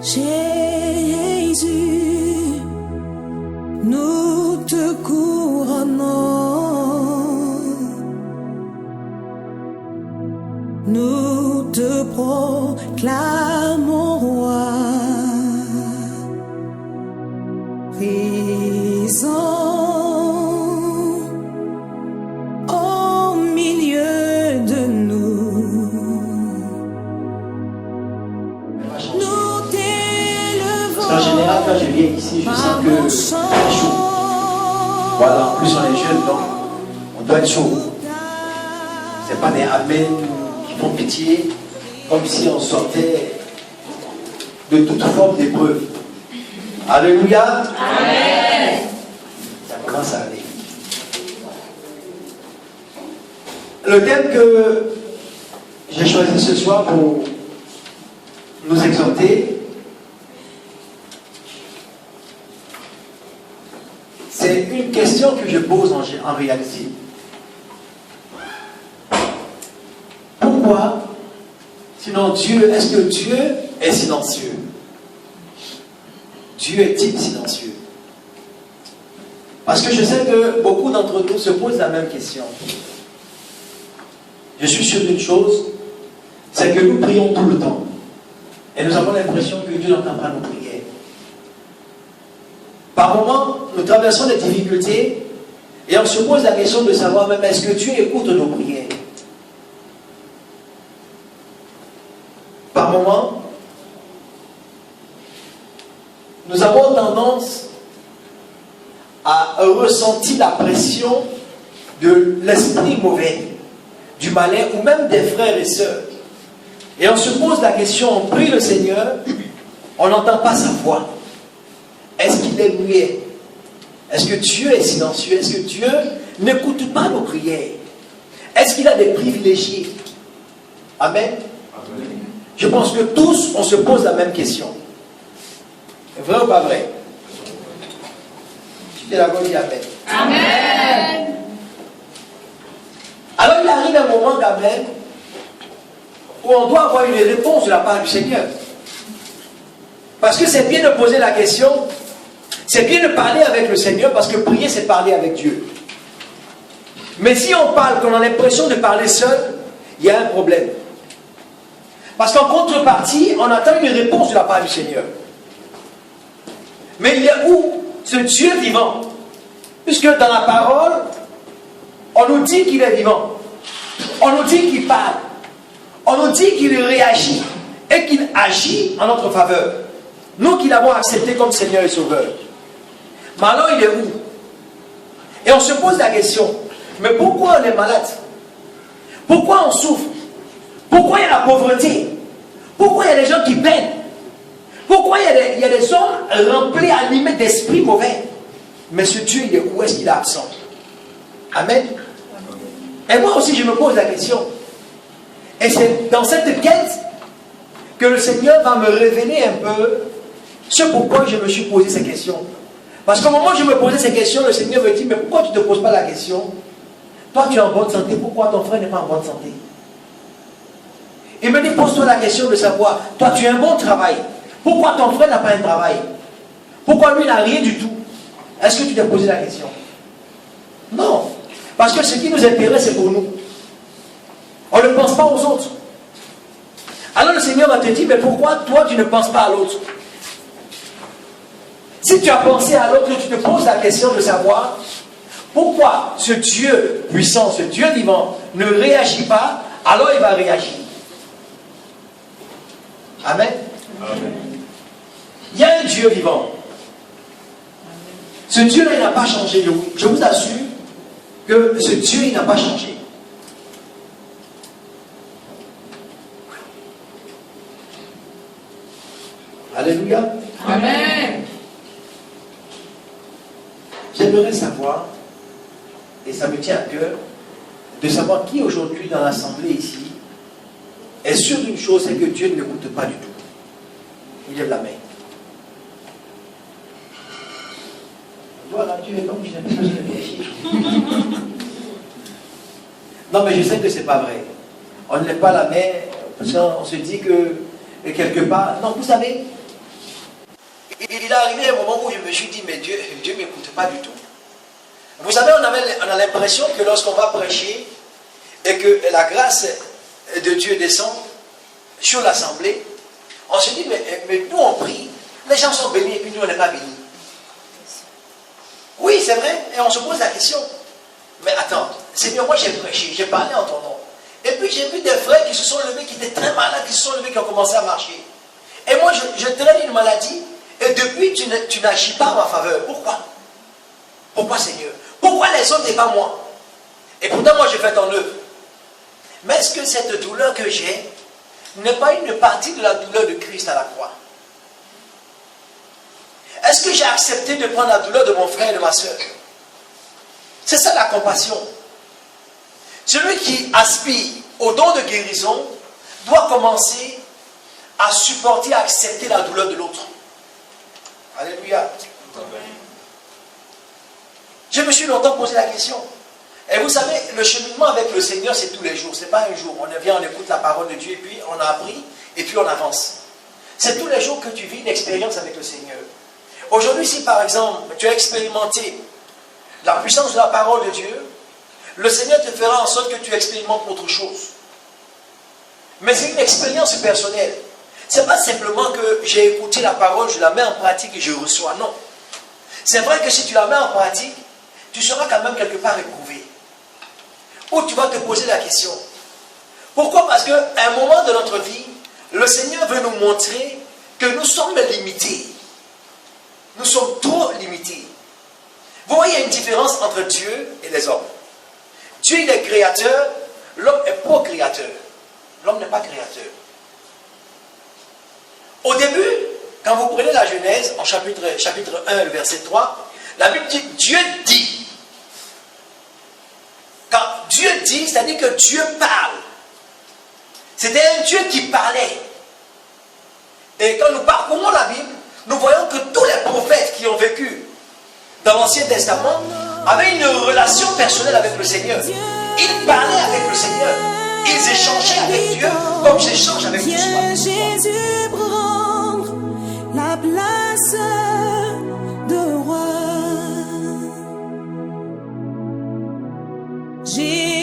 Jésus, nous te couronnons, nous te proclamons roi, présent au milieu de nous. En général, quand je viens ici, je sens que c'est chaud. Voilà, en plus on est jeunes, donc on doit être chaud. Ce n'est pas des amens qui font pitié, comme si on sortait de toute forme d'épreuve. Alléluia. Amen. Ça commence à aller. Le thème que j'ai choisi ce soir pour nous exhorter, c'est une question que je pose en réalité. Pourquoi, sinon Dieu, est-ce que Dieu est silencieux? Dieu est-il silencieux? Parce que je sais que beaucoup d'entre nous se posent la même question. Je suis sûr d'une chose, c'est que nous prions tout le temps. Et nous avons l'impression que Dieu n'entend pas nos prières. Par moments, nous traversons des difficultés et on se pose la question de savoir même est-ce que Dieu écoute nos prières. Par moments, nous avons tendance à ressentir la pression de l'esprit mauvais, du malin ou même des frères et sœurs. Et on se pose la question, on prie le Seigneur, on n'entend pas sa voix. Est-ce qu'il est muet? Est-ce que Dieu est silencieux? Est-ce que Dieu n'écoute pas nos prières? Est-ce qu'il a des privilégiés? Amen. Amen. Je pense que tous, on se pose la même question. Vrai ou pas vrai? Tu es d'accord, dis Amen. Amen. Alors il arrive un moment quand même où on doit avoir une réponse de la part du Seigneur. Parce que c'est bien de poser la question. C'est bien de parler avec le Seigneur parce que prier, c'est parler avec Dieu. Mais si on parle, qu'on a l'impression de parler seul, il y a un problème. Parce qu'en contrepartie, on attend une réponse de la part du Seigneur. Mais il est où ce Dieu vivant? Puisque dans la parole, on nous dit qu'il est vivant. On nous dit qu'il parle. On nous dit qu'il réagit et qu'il agit en notre faveur. Nous qui l'avons accepté comme Seigneur et Sauveur. Mais alors il est où? Et on se pose la question, mais pourquoi on est malade? Pourquoi on souffre? Pourquoi il y a la pauvreté? Pourquoi il y a des gens qui peinent? Pourquoi il y a des hommes remplis, animés d'esprits mauvais? Mais ce Dieu, il est où? Est-ce qu'il est absent? Amen. Et moi aussi je me pose la question. Et c'est dans cette quête que le Seigneur va me révéler un peu ce pourquoi je me suis posé ces questions. Parce qu'au moment où je me posais ces questions, le Seigneur me dit, mais pourquoi tu ne te poses pas la question? Toi tu es en bonne santé, pourquoi ton frère n'est pas en bonne santé? Il me dit, pose-toi la question de savoir, toi tu as un bon travail, pourquoi ton frère n'a pas un travail? Pourquoi lui n'a rien du tout? Est-ce que tu t'es posé la question? Non. Parce que ce qui nous intéresse, c'est pour nous. On ne pense pas aux autres. Alors le Seigneur va te dire, mais pourquoi toi tu ne penses pas à l'autre? Si tu as pensé à l'autre, tu te poses la question de savoir pourquoi ce Dieu puissant, ce Dieu vivant ne réagit pas, alors il va réagir. Amen. Amen. Il y a un Dieu vivant. Ce Dieu-là, il n'a pas changé. Je vous assure que ce Dieu, il n'a pas changé. Alléluia. Amen. J'aimerais savoir, et ça me tient à cœur, de savoir qui aujourd'hui dans l'assemblée ici est sûr d'une chose, c'est que Dieu ne l'écoute pas du tout. Il lève la main. Voilà, tu es comme je n'ai pas réfléchi. Non, mais je sais que ce n'est pas vrai. On ne lève pas la main parce qu'on se dit que quelque part. Non, vous savez, Il est arrivé un moment où je me suis dit, mais Dieu ne m'écoute pas du tout. Vous savez, on a l'impression que lorsqu'on va prêcher et que la grâce de Dieu descend sur l'assemblée, on se dit, mais nous on prie, les gens sont bénis et puis nous on n'est pas bénis. Oui, c'est vrai, et on se pose la question. Mais attends, Seigneur, moi j'ai prêché, j'ai parlé en ton nom. Et puis j'ai vu des frères qui se sont levés, qui étaient très malades, qui se sont levés, qui ont commencé à marcher. Et moi je traîne une maladie, et depuis tu n'agis pas en ma faveur. Pourquoi? Pourquoi, Seigneur? Pourquoi les autres et pas moi? Et pourtant moi je fais ton œuvre. Mais est-ce que cette douleur que j'ai n'est pas une partie de la douleur de Christ à la croix? Est-ce que j'ai accepté de prendre la douleur de mon frère et de ma soeur? C'est ça la compassion. Celui qui aspire au don de guérison doit commencer à supporter, à accepter la douleur de l'autre. Alléluia. Je me suis longtemps posé la question. Et vous savez, le cheminement avec le Seigneur, c'est tous les jours. Ce n'est pas un jour. On vient, on écoute la parole de Dieu, et puis on a appris, et puis on avance. C'est tous les jours que tu vis une expérience avec le Seigneur. Aujourd'hui, si par exemple, tu as expérimenté la puissance de la parole de Dieu, le Seigneur te fera en sorte que tu expérimentes autre chose. Mais c'est une expérience personnelle. Ce n'est pas simplement que j'ai écouté la parole, je la mets en pratique et je reçois. Non. C'est vrai que si tu la mets en pratique, tu seras quand même quelque part éprouvé. Ou tu vas te poser la question. Pourquoi? Parce qu'à un moment de notre vie, le Seigneur veut nous montrer que nous sommes limités. Nous sommes trop limités. Vous voyez, il y a une différence entre Dieu et les hommes. Dieu, il est créateur, l'homme est procréateur. L'homme n'est pas créateur. Au début, quand vous prenez la Genèse, en chapitre 1, le verset 3, la Bible dit, Dieu dit. Quand Dieu dit, c'est-à-dire que Dieu parle. C'était un Dieu qui parlait. Et quand nous parcourons la Bible, nous voyons que tous les prophètes qui ont vécu dans l'Ancien Testament avaient une relation personnelle avec le Seigneur. Ils parlaient avec le Seigneur. Ils échangeaient avec Dieu comme j'échange avec Dieu. Jésus prendre la place de roi. Jésus